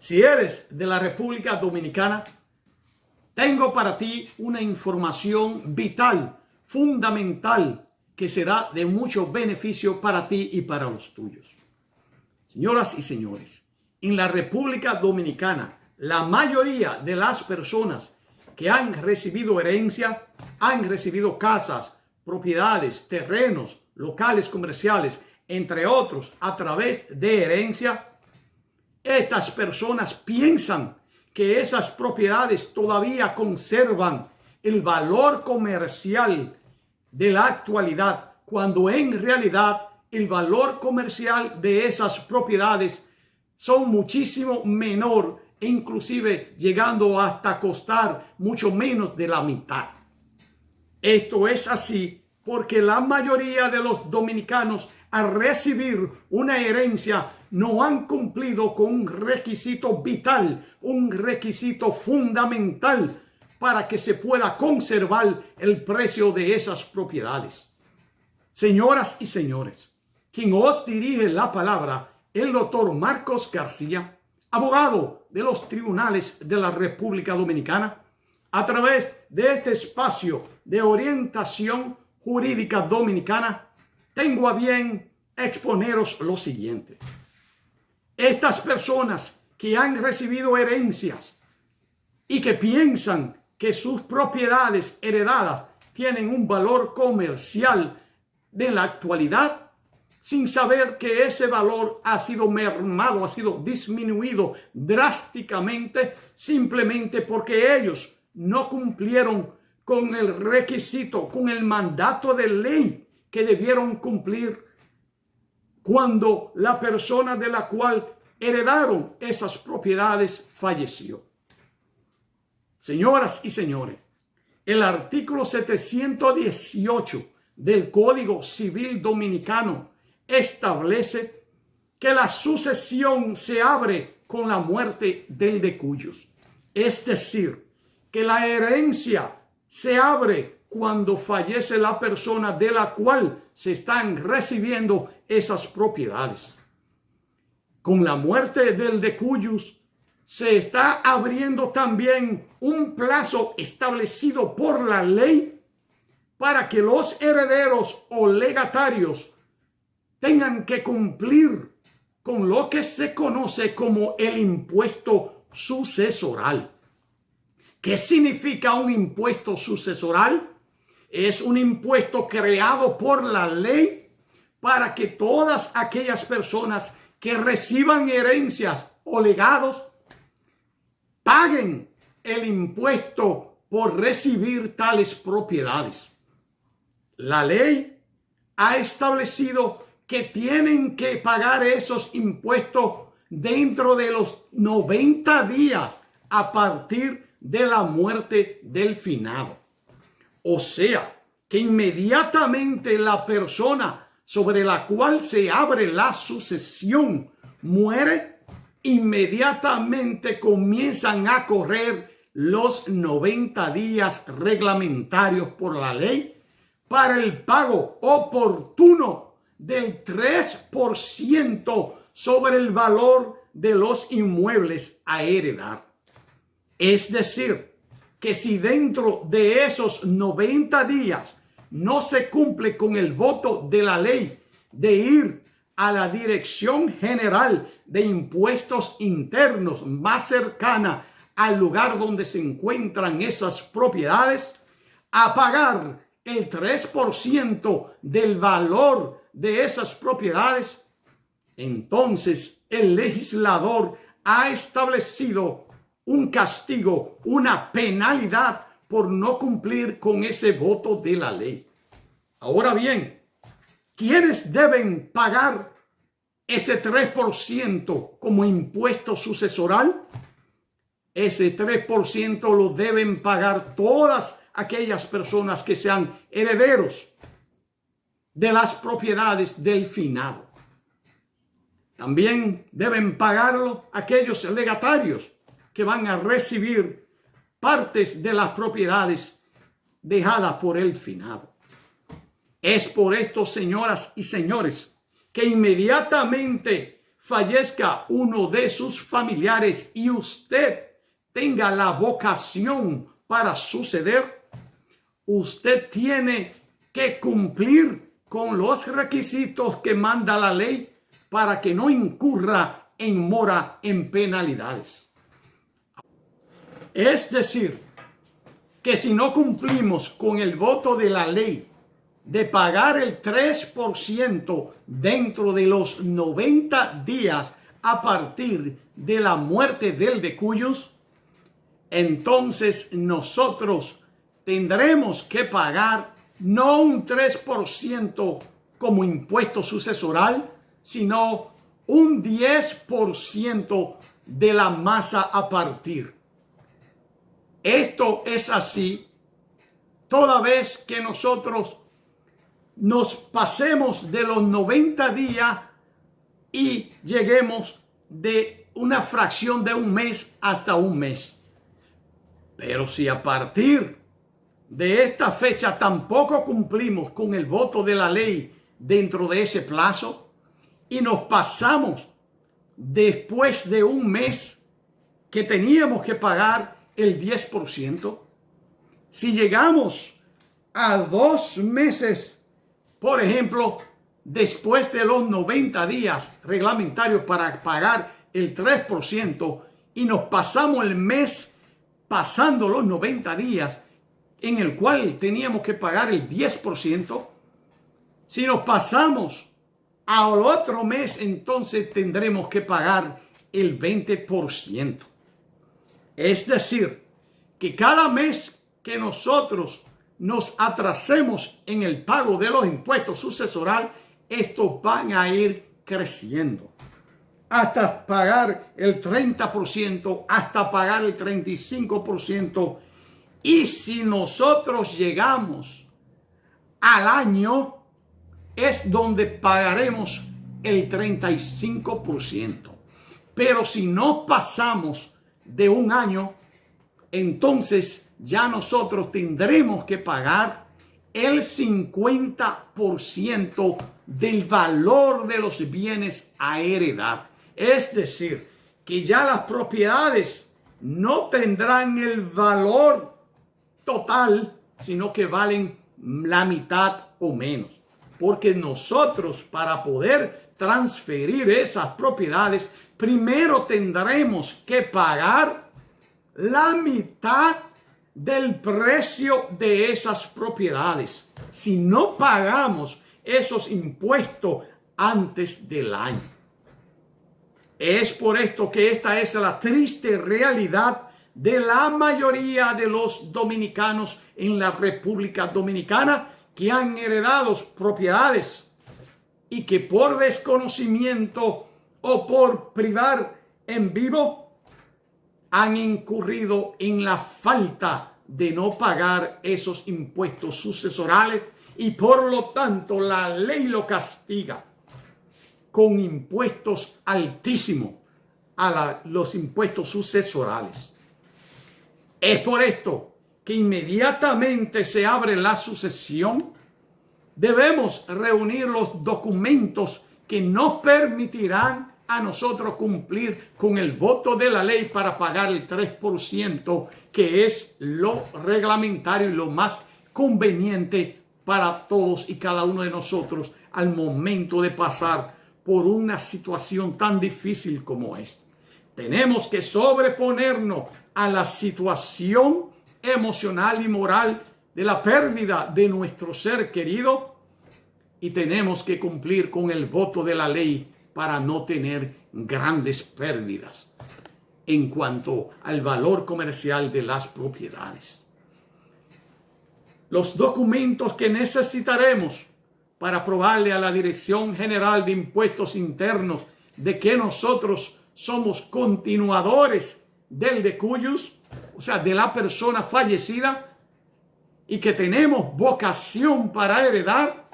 Si eres de la República Dominicana, tengo para ti una información vital, fundamental, que será de mucho beneficio para ti y para los tuyos. Señoras y señores, en la República Dominicana, la mayoría de las personas que han recibido herencia, han recibido casas, propiedades, terrenos, locales comerciales, entre otros, a través de herencia. Estas personas piensan que esas propiedades todavía conservan el valor comercial de la actualidad, cuando en realidad el valor comercial de esas propiedades son muchísimo menor, inclusive llegando hasta costar mucho menos de la mitad. Esto es así porque la mayoría de los dominicanos, al recibir una herencia, no han cumplido con un requisito vital, un requisito fundamental para que se pueda conservar el precio de esas propiedades. Señoras y señores, quien os dirige la palabra, el doctor Marcos García, abogado de los tribunales de la República Dominicana, a través de este espacio de orientación jurídica dominicana, tengo a bien exponeros lo siguiente. Estas personas que han recibido herencias y que piensan que sus propiedades heredadas tienen un valor comercial de la actualidad, sin saber que ese valor ha sido mermado, ha sido disminuido drásticamente, simplemente porque ellos no cumplieron con el requisito, con el mandato de ley que debieron cumplir cuando la persona de la cual heredaron esas propiedades falleció. Señoras y señores, el artículo 718 del Código Civil Dominicano establece que la sucesión se abre con la muerte del de cuyos. Es decir, que la herencia se abre cuando fallece la persona de la cual se están recibiendo esas propiedades. Con la muerte del de cuyos se está abriendo también un plazo establecido por la ley para que los herederos o legatarios tengan que cumplir con lo que se conoce como el impuesto sucesoral. ¿Qué significa un impuesto sucesoral? Es un impuesto creado por la ley para que todas aquellas personas que reciban herencias o legados paguen el impuesto por recibir tales propiedades. La ley ha establecido que tienen que pagar esos impuestos dentro de los 90 días a partir de la muerte del finado. O sea, que inmediatamente la persona sobre la cual se abre la sucesión muere, inmediatamente comienzan a correr los 90 días reglamentarios por la ley para el pago oportuno del 3% sobre el valor de los inmuebles a heredar. Es decir, que si dentro de esos 90 días no se cumple con el voto de la ley de ir a la Dirección General de Impuestos Internos más cercana al lugar donde se encuentran esas propiedades, a pagar el 3% del valor de esas propiedades, entonces el legislador ha establecido un castigo, una penalidad por no cumplir con ese voto de la ley. Ahora bien, ¿quiénes deben pagar ese 3% como impuesto sucesoral? Ese 3% lo deben pagar todas aquellas personas que sean herederos de las propiedades del finado. También deben pagarlo aquellos legatarios que van a recibir partes de las propiedades dejadas por el finado. Es por esto, señoras y señores, que inmediatamente fallezca uno de sus familiares y usted tenga la vocación para suceder, usted tiene que cumplir con los requisitos que manda la ley para que no incurra en mora en penalidades. Es decir, que si no cumplimos con el voto de la ley de pagar el 3% dentro de los 90 días a partir de la muerte del decuyos, entonces nosotros tendremos que pagar no un 3% como impuesto sucesoral, sino un 10% de la masa a partir. Esto es así toda vez que nosotros nos pasemos de los 90 días y lleguemos de una fracción de un mes hasta un mes. Pero si a partir de esta fecha tampoco cumplimos con el voto de la ley dentro de ese plazo y nos pasamos después de un mes que teníamos que pagar el 10%, si llegamos a 2 meses, por ejemplo, después de los 90 días reglamentarios para pagar el 3% y nos pasamos el mes pasando los 90 días en el cual teníamos que pagar el 10%, si nos pasamos al otro mes, entonces tendremos que pagar el 20%. Es decir, que cada mes que nosotros nos atrasemos en el pago de los impuestos sucesorales, estos van a ir creciendo hasta pagar el 30%, hasta pagar el 35%. Y si nosotros llegamos al año, es donde pagaremos el 35%. Pero si no pasamos de un año, entonces ya nosotros tendremos que pagar el 50% del valor de los bienes a heredar. Es decir, que ya las propiedades no tendrán el valor total, sino que valen la mitad o menos. Porque nosotros, para poder transferir esas propiedades, primero tendremos que pagar la mitad del precio de esas propiedades. Si no pagamos esos impuestos antes del año. Es por esto que esta es la triste realidad de la mayoría de los dominicanos en la República Dominicana que han heredado propiedades y que por desconocimiento o por privar en vivo han incurrido en la falta de no pagar esos impuestos sucesorales y por lo tanto la ley lo castiga con impuestos altísimos a los impuestos sucesorales. Es por esto que inmediatamente se abre la sucesión, debemos reunir los documentos que nos permitirán a nosotros cumplir con el voto de la ley para pagar el 3%, que es lo reglamentario y lo más conveniente para todos y cada uno de nosotros al momento de pasar por una situación tan difícil como esta. Tenemos que sobreponernos a la situación emocional y moral de la pérdida de nuestro ser querido y tenemos que cumplir con el voto de la ley para no tener grandes pérdidas en cuanto al valor comercial de las propiedades. Los documentos que necesitaremos para probarle a la Dirección General de Impuestos Internos de que nosotros somos continuadores del decuyus, o sea, de la persona fallecida, y que tenemos vocación para heredar,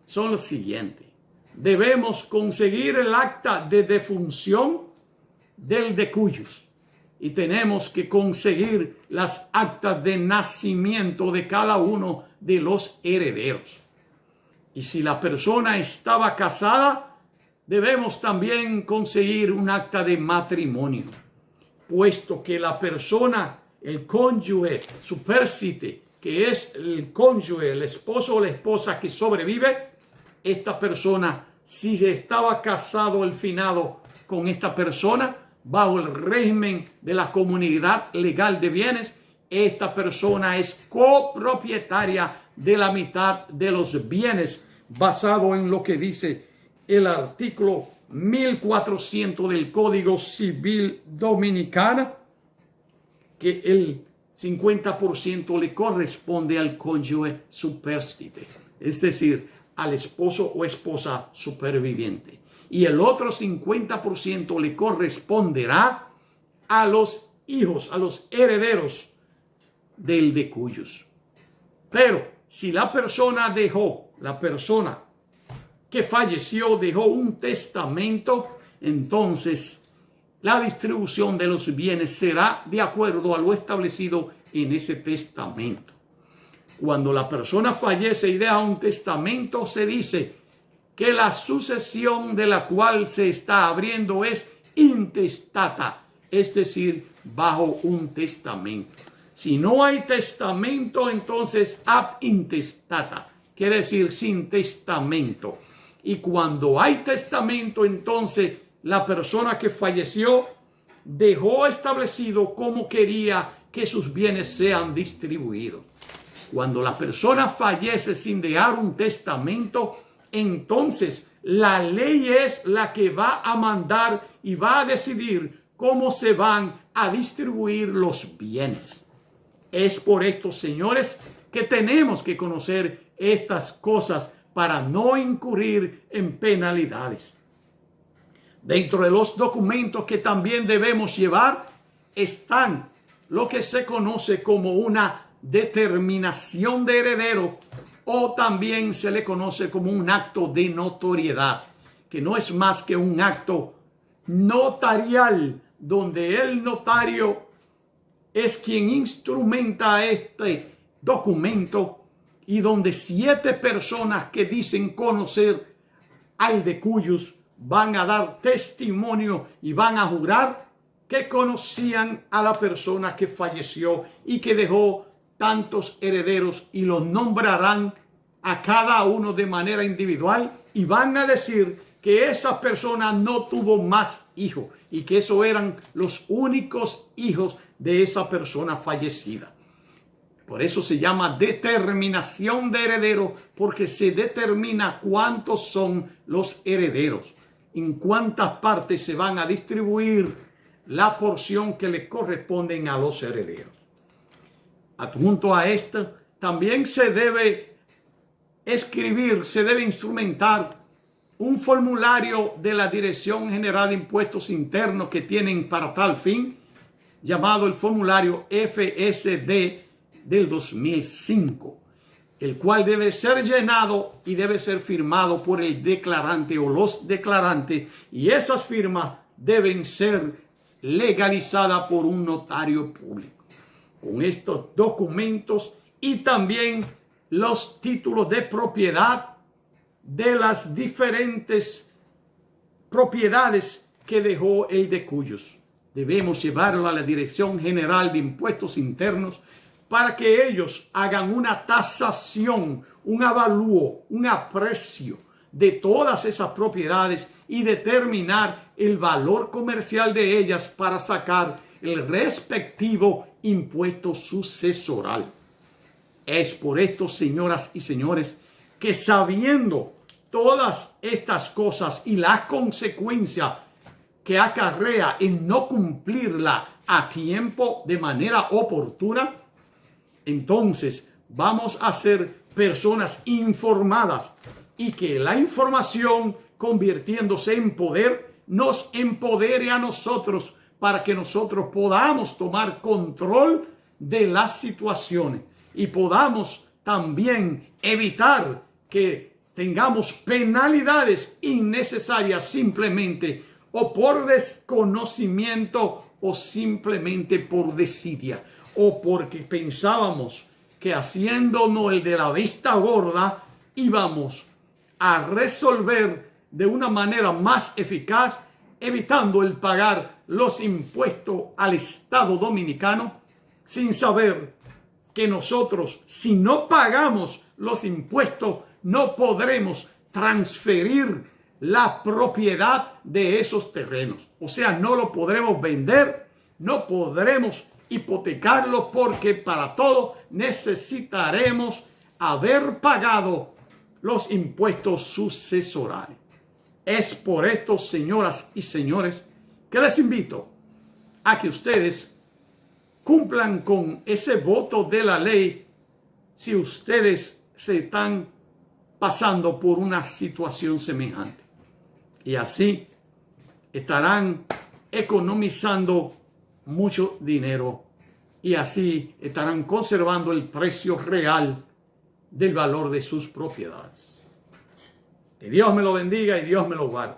son los siguientes. Debemos conseguir el acta de defunción del decuyus y tenemos que conseguir las actas de nacimiento de cada uno de los herederos. Y si la persona estaba casada, debemos también conseguir un acta de matrimonio, puesto que la persona, el cónyuge superstite, que es el cónyuge, el esposo o la esposa que sobrevive, esta persona, si estaba casado el finado con esta persona, bajo el régimen de la comunidad legal de bienes, esta persona es copropietaria de la mitad de los bienes, basado en lo que dice el artículo 1400 del Código Civil Dominicano, que el 50% le corresponde al cónyuge superstite, es decir, al esposo o esposa superviviente. Y el otro 50% le corresponderá a los hijos, a los herederos del decuyos. Pero si la persona que falleció dejó un testamento, entonces la distribución de los bienes será de acuerdo a lo establecido en ese testamento. Cuando la persona fallece y deja un testamento, se dice que la sucesión de la cual se está abriendo es intestata, es decir, bajo un testamento. Si no hay testamento, entonces ab intestata, quiere decir sin testamento. Y cuando hay testamento, entonces la persona que falleció dejó establecido cómo quería que sus bienes sean distribuidos. Cuando la persona fallece sin dejar un testamento, entonces la ley es la que va a mandar y va a decidir cómo se van a distribuir los bienes. Es por esto, señores, que tenemos que conocer estas cosas para no incurrir en penalidades. Dentro de los documentos que también debemos llevar están lo que se conoce como una determinación de heredero, o también se le conoce como un acto de notoriedad, que no es más que un acto notarial, donde el notario es quien instrumenta este documento y donde 7 personas que dicen conocer al decuyos van a dar testimonio y van a jurar que conocían a la persona que falleció y que dejó tantos herederos, y los nombrarán a cada uno de manera individual y van a decir que esa persona no tuvo más hijos y que esos eran los únicos hijos de esa persona fallecida. Por eso se llama determinación de heredero, porque se determina cuántos son los herederos, en cuántas partes se van a distribuir la porción que le corresponden a los herederos. Adjunto a esto, también se debe escribir, se debe instrumentar un formulario de la Dirección General de Impuestos Internos que tienen para tal fin, llamado el formulario FSD del 2005, el cual debe ser llenado y debe ser firmado por el declarante o los declarantes, y esas firmas deben ser legalizadas por un notario público. Con estos documentos y también los títulos de propiedad de las diferentes propiedades que dejó el decuyos, debemos llevarlo a la Dirección General de Impuestos Internos para que ellos hagan una tasación, un avalúo, un aprecio de todas esas propiedades y determinar el valor comercial de ellas para sacar el respectivo impuesto sucesoral. Es por esto, señoras y señores, que sabiendo todas estas cosas y las consecuencias que acarrea en no cumplirla a tiempo de manera oportuna, entonces vamos a ser personas informadas, y que la información, convirtiéndose en poder, nos empodere a nosotros para que nosotros podamos tomar control de las situaciones y podamos también evitar que tengamos penalidades innecesarias simplemente o por desconocimiento o simplemente por desidia, o porque pensábamos que haciéndonos el de la vista gorda íbamos a resolver de una manera más eficaz, evitando el pagar los impuestos al Estado dominicano, sin saber que nosotros, si no pagamos los impuestos, no podremos transferir la propiedad de esos terrenos. O sea, no lo podremos vender, no podremos hipotecarlo, porque para todo necesitaremos haber pagado los impuestos sucesorales. Es por esto, señoras y señores, que les invito a que ustedes cumplan con ese voto de la ley si ustedes se están pasando por una situación semejante. Y así estarán economizando mucho dinero y así estarán conservando el precio real del valor de sus propiedades. Que Dios me lo bendiga y Dios me lo guarde.